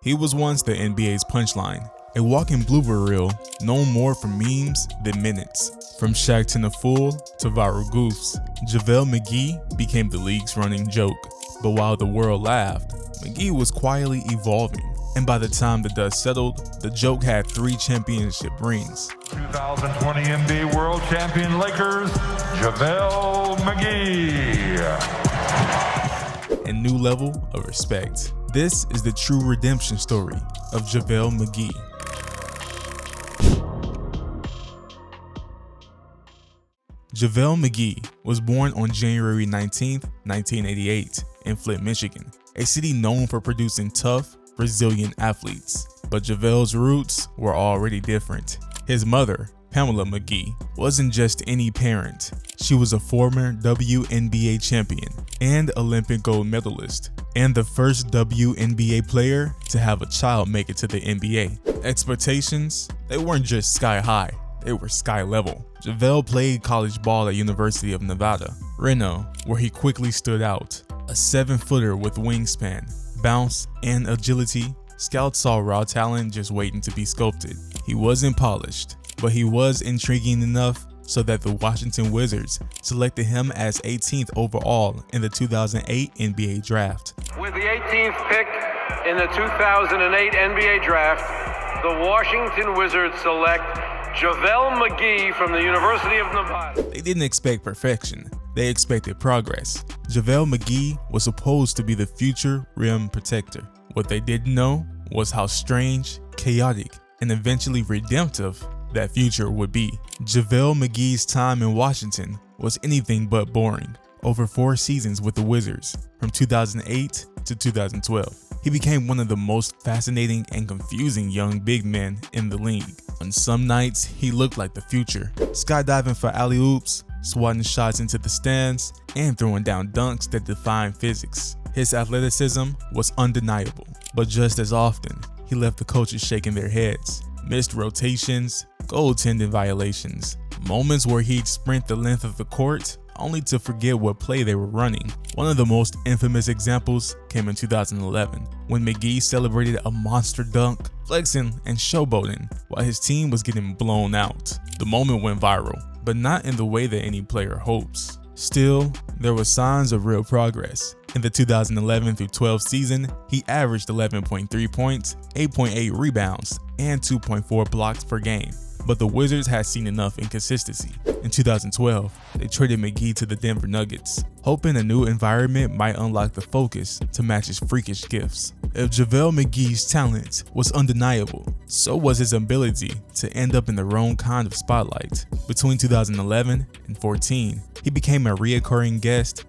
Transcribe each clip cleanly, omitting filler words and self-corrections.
He was once the NBA's punchline, a walking blooper reel known more for memes than minutes. From Shaqtin a fool to viral goofs, JaVale McGee became the league's running joke. But while the world laughed, McGee was quietly evolving. And by the time the dust settled, the joke had 3 championship rings. 2020 NBA World Champion Lakers, JaVale McGee. A new level of respect. This is the true redemption story of JaVale McGee. JaVale McGee was born on January 19, 1988 in Flint, Michigan, a city known for producing tough, resilient athletes. But JaVale's roots were already different. His mother, Pamela McGee, wasn't just any parent. She was a former WNBA champion and Olympic gold medalist, and the first WNBA player to have a child make it to the NBA. Expectations, they weren't just sky high, they were sky level. JaVale played college ball at University of Nevada, Reno, where he quickly stood out. A 7-footer with wingspan, bounce, and agility, scouts saw raw talent just waiting to be sculpted. He wasn't polished, but he was intriguing enough so that the Washington Wizards selected him as 18th overall in the 2008 NBA draft. With the 18th pick in the 2008 NBA draft, the Washington Wizards select JaVale McGee from the University of Nevada. They didn't expect perfection, they expected progress. JaVale McGee was supposed to be the future rim protector. What they didn't know was how strange, chaotic, and eventually redemptive that future would be. JaVale McGee's time in Washington was anything but boring. Over 4 seasons with the Wizards, from 2008 to 2012, he became one of the most fascinating and confusing young big men in the league. On some nights, he looked like the future, skydiving for alley-oops, swatting shots into the stands, and throwing down dunks that defied physics. His athleticism was undeniable, but just as often, he left the coaches shaking their heads. Missed rotations, goaltending violations, moments where he'd sprint the length of the court only to forget what play they were running. One of the most infamous examples came in 2011 when McGee celebrated a monster dunk, flexing and showboating while his team was getting blown out. The moment went viral, but not in the way that any player hopes. Still, there were signs of real progress. In the 2011-12 season, he averaged 11.3 points, 8.8 rebounds, and 2.4 blocks per game. But the Wizards had seen enough inconsistency. In 2012, they traded McGee to the Denver Nuggets, hoping a new environment might unlock the focus to match his freakish gifts. If JaVale McGee's talent was undeniable, so was his ability to end up in the wrong kind of spotlight. Between 2011 and 14, he became a reoccurring guest,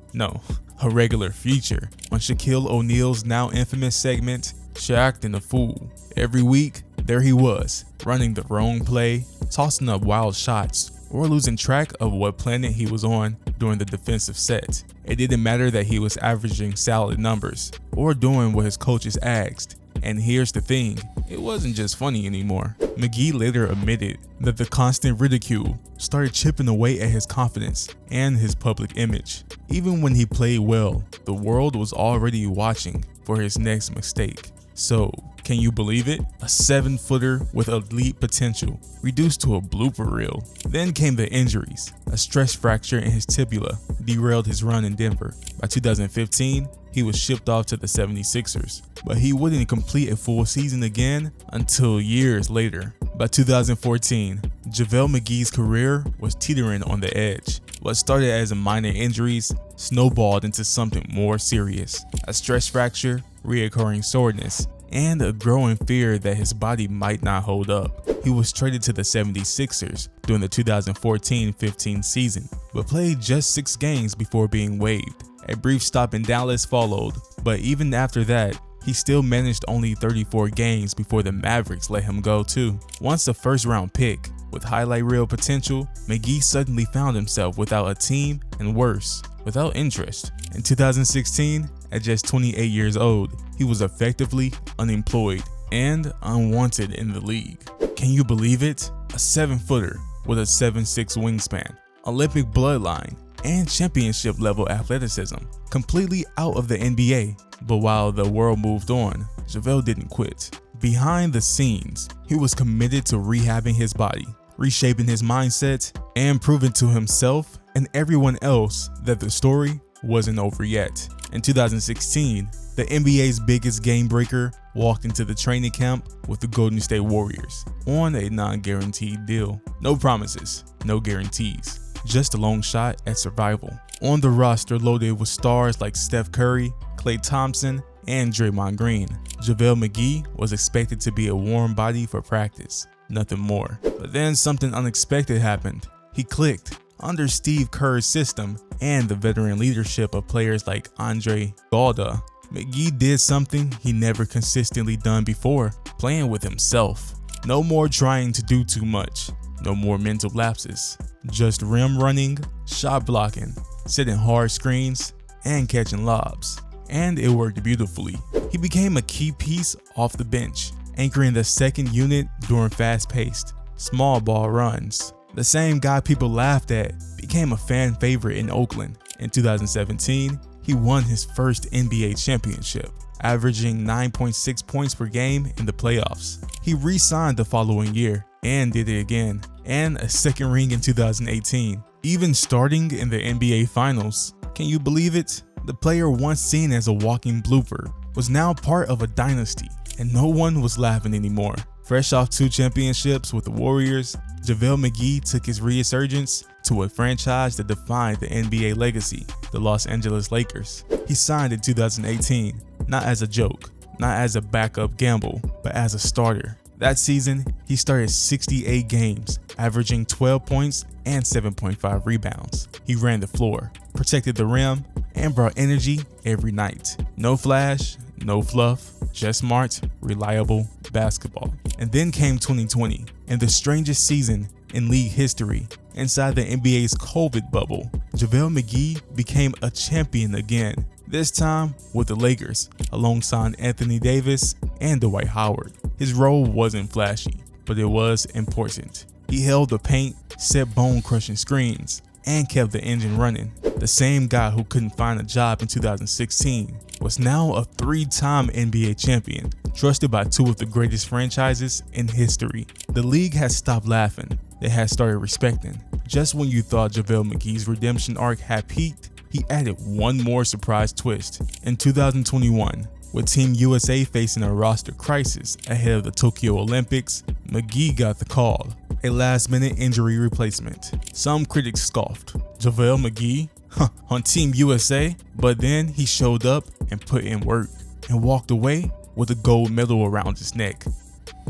a regular feature on Shaquille O'Neal's now infamous segment, Shaqtin a fool. Every week, there he was, running the wrong play, tossing up wild shots, or losing track of what planet he was on during the defensive set. It didn't matter that he was averaging solid numbers, or doing what his coaches asked. And here's the thing, it wasn't just funny anymore. McGee later admitted that the constant ridicule started chipping away at his confidence and his public image. Even when he played well, the world was already watching for his next mistake. So, can you believe it? A 7-footer with elite potential reduced to a blooper reel. Then came the injuries. A stress fracture in his tibia derailed his run in Denver. By 2015, he was shipped off to the 76ers, but he wouldn't complete a full season again until years later. By 2014, JaVale McGee's career was teetering on the edge. What started as minor injuries snowballed into something more serious. A stress fracture, reoccurring soreness, and a growing fear that his body might not hold up. He was traded to the 76ers during the 2014-15 season, but played just 6 games before being waived. A brief stop in Dallas followed, but even after that, he still managed only 34 games before the Mavericks let him go too. Once a first-round pick with highlight reel potential, McGee suddenly found himself without a team and worse, without interest. In 2016, at just 28 years old, he was effectively unemployed and unwanted in the league. Can you believe it? A 7-footer with a 7'6" wingspan, Olympic bloodline, and championship level athleticism, completely out of the NBA. But while the world moved on, JaVale didn't quit. Behind the scenes, he was committed to rehabbing his body, reshaping his mindset, and proving to himself and everyone else that the story wasn't over yet. In 2016, the NBA's biggest game breaker walked into the training camp with the Golden State Warriors on a non-guaranteed deal. No promises, no guarantees, just a long shot at survival. On the roster loaded with stars like Steph Curry, Klay Thompson, and Draymond Green, JaVale McGee was expected to be a warm body for practice, nothing more. But then something unexpected happened. He clicked. Under Steve Kerr's system and the veteran leadership of players like Andre Iguodala, McGee did something he never consistently done before, playing with himself. No more trying to do too much, no more mental lapses, just rim running, shot blocking, setting hard screens, and catching lobs. And it worked beautifully. He became a key piece off the bench, anchoring the second unit during fast-paced, small ball runs. The same guy people laughed at became a fan favorite in Oakland. In 2017, he won his first NBA championship, averaging 9.6 points per game in the playoffs. He re-signed the following year and did it again, and a second ring in 2018, even starting in the NBA Finals. Can you believe it? The player once seen as a walking blooper was now part of a dynasty, and no one was laughing anymore. Fresh off 2 championships with the Warriors, JaVale McGee took his resurgence to a franchise that defined the NBA legacy, the Los Angeles Lakers. He signed in 2018, not as a joke, not as a backup gamble, but as a starter. That season, he started 68 games, averaging 12 points and 7.5 rebounds. He ran the floor, protected the rim, and brought energy every night. No flash, no fluff, just smart, reliable basketball. And then came 2020, and the strangest season in league history. Inside the NBA's COVID bubble, JaVale McGee became a champion again, this time with the Lakers, alongside Anthony Davis and Dwight Howard. His role wasn't flashy, but it was important. He held the paint, set bone-crushing screens, and kept the engine running. The same guy who couldn't find a job in 2016 was now a 3-time NBA champion, trusted by 2 of the greatest franchises in history. The league had stopped laughing. They had started respecting. Just when you thought JaVale McGee's redemption arc had peaked, he added one more surprise twist. In 2021, with Team USA facing a roster crisis ahead of the Tokyo Olympics, McGee got the call, a last-minute injury replacement. Some critics scoffed, JaVale McGee? On Team USA? But then he showed up and put in work, and walked away with a gold medal around his neck.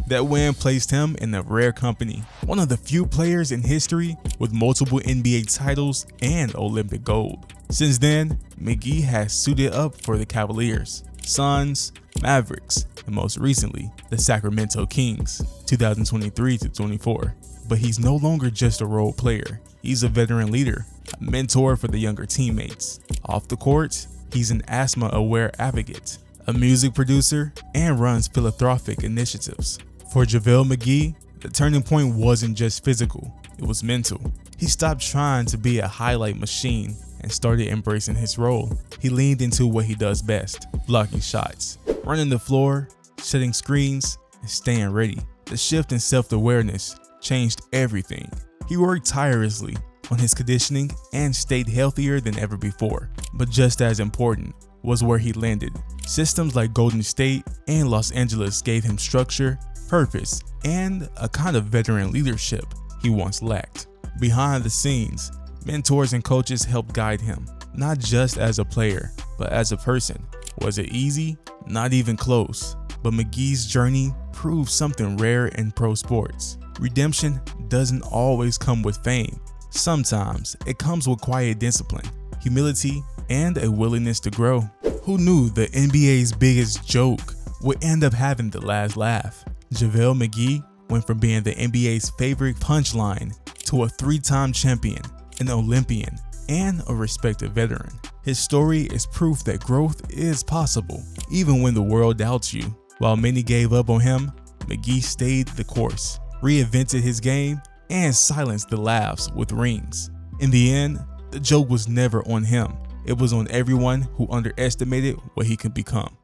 That win placed him in a rare company, one of the few players in history with multiple NBA titles and Olympic gold. Since then, McGee has suited up for the Cavaliers, Suns, Mavericks, and most recently, the Sacramento Kings, 2023-24. But he's no longer just a role player. He's a veteran leader, a mentor for the younger teammates. Off the court, he's an asthma-aware advocate, a music producer, and runs philanthropic initiatives. For JaVale McGee, the turning point wasn't just physical, it was mental. He stopped trying to be a highlight machine and started embracing his role. He leaned into what he does best, blocking shots, running the floor, setting screens, and staying ready. The shift in self-awareness changed everything. He worked tirelessly on his conditioning and stayed healthier than ever before. But just as important was where he landed. Systems like Golden State and Los Angeles gave him structure, purpose, and a kind of veteran leadership he once lacked. Behind the scenes, mentors and coaches helped guide him, not just as a player, but as a person. Was it easy? Not even close. But McGee's journey proved something rare in pro sports. Redemption doesn't always come with fame. Sometimes it comes with quiet discipline, humility, and a willingness to grow. Who knew the NBA's biggest joke would end up having the last laugh? JaVale McGee went from being the NBA's favorite punchline to a 3-time champion, an Olympian, and a respected veteran. His story is proof that growth is possible, even when the world doubts you. While many gave up on him, McGee stayed the course, reinvented his game, and silenced the laughs with rings. In the end, the joke was never on him. It was on everyone who underestimated what he could become.